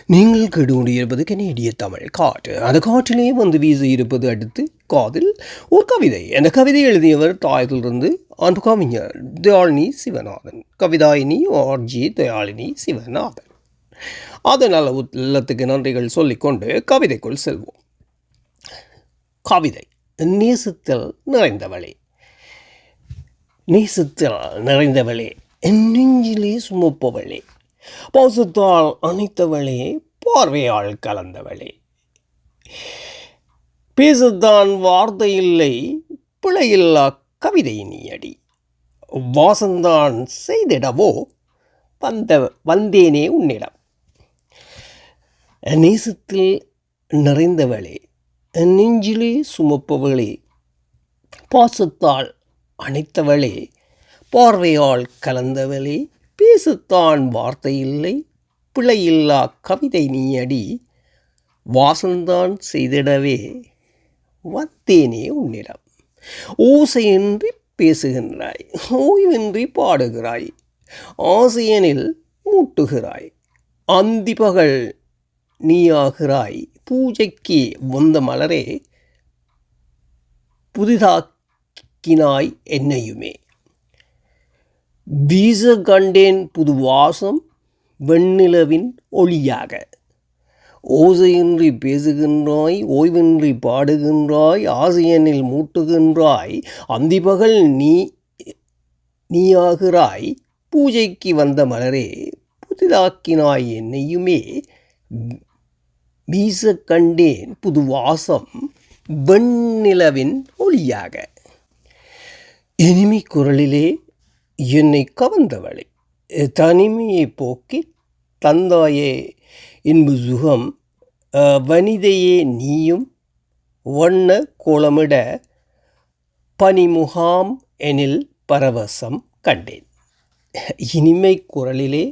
நீங்கள் கேட்டுக்கொண்டிருப்பது கனேடிய தமிழ் காற்று. அந்த காற்றிலே வந்து வீச இருப்பது அடுத்து காதில் ஒரு கவிதை. அந்த கவிதை எழுதியவர் தாயத்திலிருந்து அன்பு கவிஞர் தயாளினி சிவநாதன். கவிதாயினி ஆர்ஜி தயாளினி சிவநாதன். அதனால் உள்ளத்துக்கு நன்றிகள் சொல்லிக்கொண்டு கவிதைக்குள் செல்வோம். கவிதை. நேசத்தில் நிறைந்தவளே, நேசத்தில் நிறைந்தவளே, என் நெஞ்சிலே சுமப்பவளே, பாசத்தால் அணைத்தவளே, பார்வையால் கலந்தவளே, பேசத்தான் வார்த்தை இல்லை, பிழையில்லா கவிதை நீயடி, வாசந்தான் செய்திடவோ வந்தேனே உன்னிடம். நேசத்தில் நிறைந்தவளே, நெஞ்சிலே சுமப்பவளே, பாசத்தால் அணைத்தவளே, பார்வையால் கலந்தவளே, பேசத்தான் வார்த்தை இல்லை, பிழையில்லா கவிதை நீயடி, வாசந்தான் செய்திடவே வந்தேனே உன்னிடம். ஓசையின்றி பேசுகின்றாய், ஓய்வின்றி பாடுகிறாய், ஆசையனில் மூட்டுகிறாய், அந்தி பகல் நீயாகிறாய், பூஜைக்கு வந்த மலரே புதிதாக்கினாய் என்னையுமே. வீச கண்டேன் புது வாசம் வெண்ணிலவின் ஒளியாக, ஓசையின்றி பேசுகின்றாய், ஓய்வின்றி பாடுகின்றாய், ஆசையனில் மூட்டுகின்றாய், அந்திபகல் நீயாகிறாய், பூஜைக்கு வந்த மலரே புதிதாக்கினாய் என்னையுமே. வீச கண்டேன் புது வாசம் வெண்ணிலவின் ஒளியாக. இனிமை குரலிலே என்னை கவர்ந்தவளே, தனிமையை போக்கி தந்தாயே இன்பு சுகம், வனிதையே நீயும் வண்ண கோலமிட பனிமுகாம் எனில் பரவசம் கண்டேன். இனிமை குரலிலே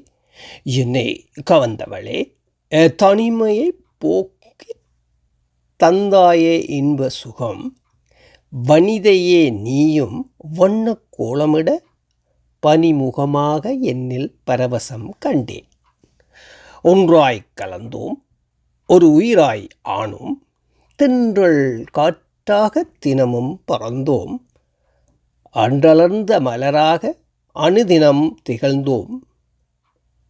என்னை கவர்ந்தவளே, தனிமையை போக்கி தந்தாயே இன்ப சுகம், வனிதையே நீயும் வண்ண கோலமிட பனிமுகமாக என்னில் பரவசம் கண்டேன். ஒன்றாய் கலந்தோம், ஒரு உயிராய் ஆனோம், தென்றல் காற்றாக தினமும் பறந்தோம், அன்றலர்ந்த மலராக அனுதினம் திகழ்ந்தோம்,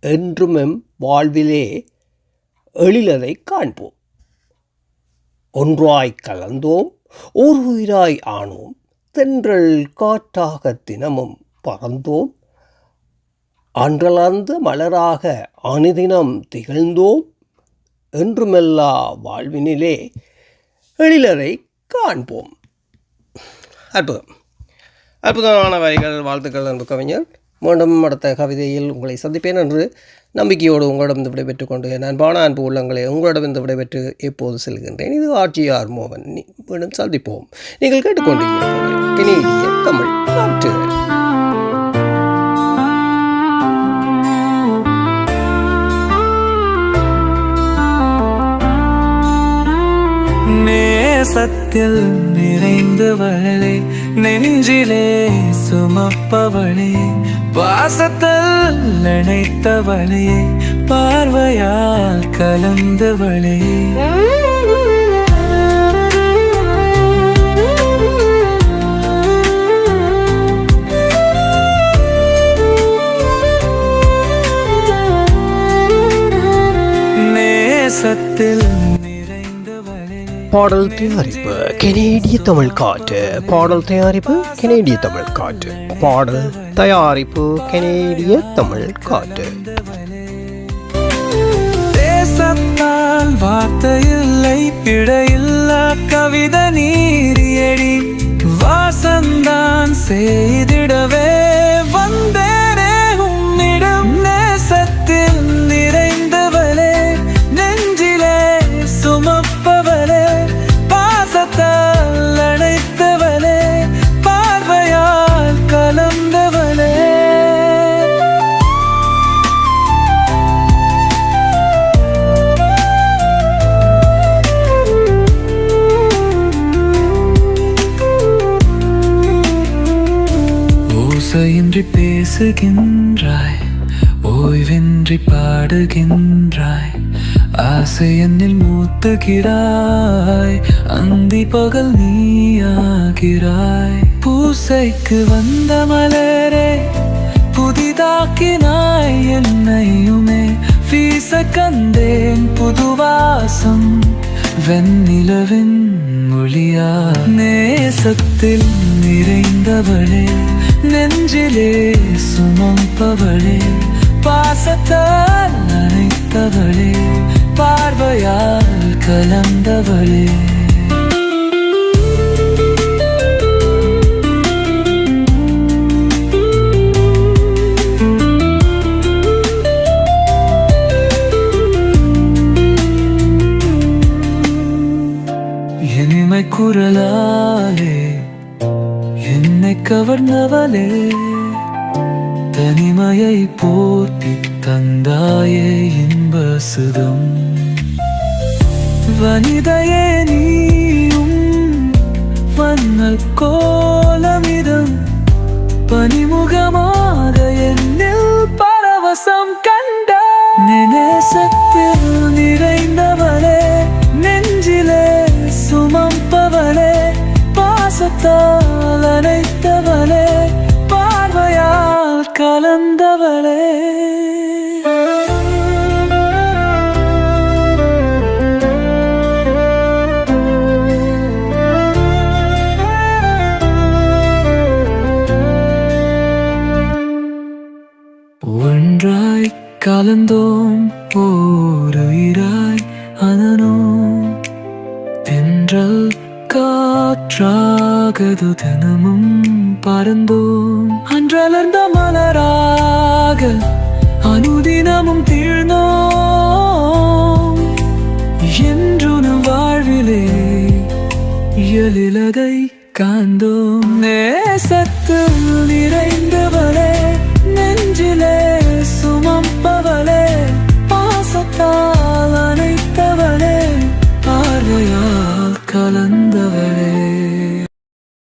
என்றும் வாழ்விலே எழிலதை காண்போம். ஒன்றாய் கலந்தோம், ஒரு உயிராய் ஆனோம், தென்றல் காற்றாக தினமும் பறந்தோம், அன்றலர்ந்த மலராக அனுதினம் திகழ்ந்தோம், என்றுமெல்லா வாழ்வினிலே எழிலரை காண்போம். அற்புதம், அற்புதமான வரிகள். வாழ்த்துக்கள் அன்பு கவிஞர். மீண்டும் அடுத்த கவிதையில் உங்களை சந்திப்பேன் என்று நம்பிக்கையோடு உங்களிடம் விடைபெற்றுக் கொண்டு என் அன்பான அன்பு உள்ளங்களை உங்களிடம் விடைபெற்று எப்போது செல்கின்றேன். இது ஆர்ஜிஆர் மோகன். மீண்டும் சந்திப்போம். நீங்கள் கேட்டுக்கொண்டிருக்கிறீர்கள் கனேடிய தமிழ் காற்று. நேசத்தில் நிறைந்தவளே, நெஞ்சிலே சுமப்பவளே, பாசத்தில் இணைத்தவளே, பார்வையால் கலந்தவளே, நேசத்தில் பாடல் தயாரிப்பு கனேடிய தமிழ் காற்று. பாடல் தயாரிப்பு கனேடிய தமிழ் காற்று. பாடல் தயாரிப்பு கனேடிய தமிழ் காற்று. தேசத்தால் வார்த்தையில்லை, பிழையில்லா கவிதை நீரியடி, வாசந்தான் செய்திடவே வந்தேனே உன்னிடம். நேசத்தில் நிறைந்தவளே, நெஞ்சிலே சுமப்பவளே, பாசத்தால் அணைத்தவளே, பார்வையால் கலந்தவளே. ஓசையின்றி பேசுகின்றாய், ஓய்வின்றி பாடுகின்றாய், ஆசை என்னில் மூத்துகிறாய், அந்தி பகல் நீயாகிறாய். பூசைக்கு வந்த மலரே புதிதாக்கினாய் என்னையுமே. வீச கண்டேன் புதுவாசம் வெண்ணிலவின் மொழியா. நேசத்தில் நிறைந்தவளே, நெஞ்சிலே சுமப்பவளே, பாசத்தால் அணைத்தவளே, பார்வையால் கலந்தவளே. இனிமை குரலாலே என்னை கவர்ந்தவளே, தனிமையை போற்றி தந்தாயே இன்ப சுகம். வனிதையே நீயும் வண்ணல் கோலமிதம், பனிமுகமாக என்னில் பரவசம் கண்ட. நேசத்தில் நிறைந்தவளே, நெஞ்சிலே சுமப்பவளே, பாசத்தால் அணைத்தவளே, பார்வையால் கலந்தவளே. ஒன்றாய் கலந்தோம் ஒரு இராய் அதனோம், தென்றல் காற்றாகது தினமும் பறந்தோம். அன்றலர்ந்த மலராக அனுதினமும் தீர்ந்தோம். என்றும் வாழ்விலே இயலிலதை காந்தோம். நேசத்தில் நிறைந்தவளே,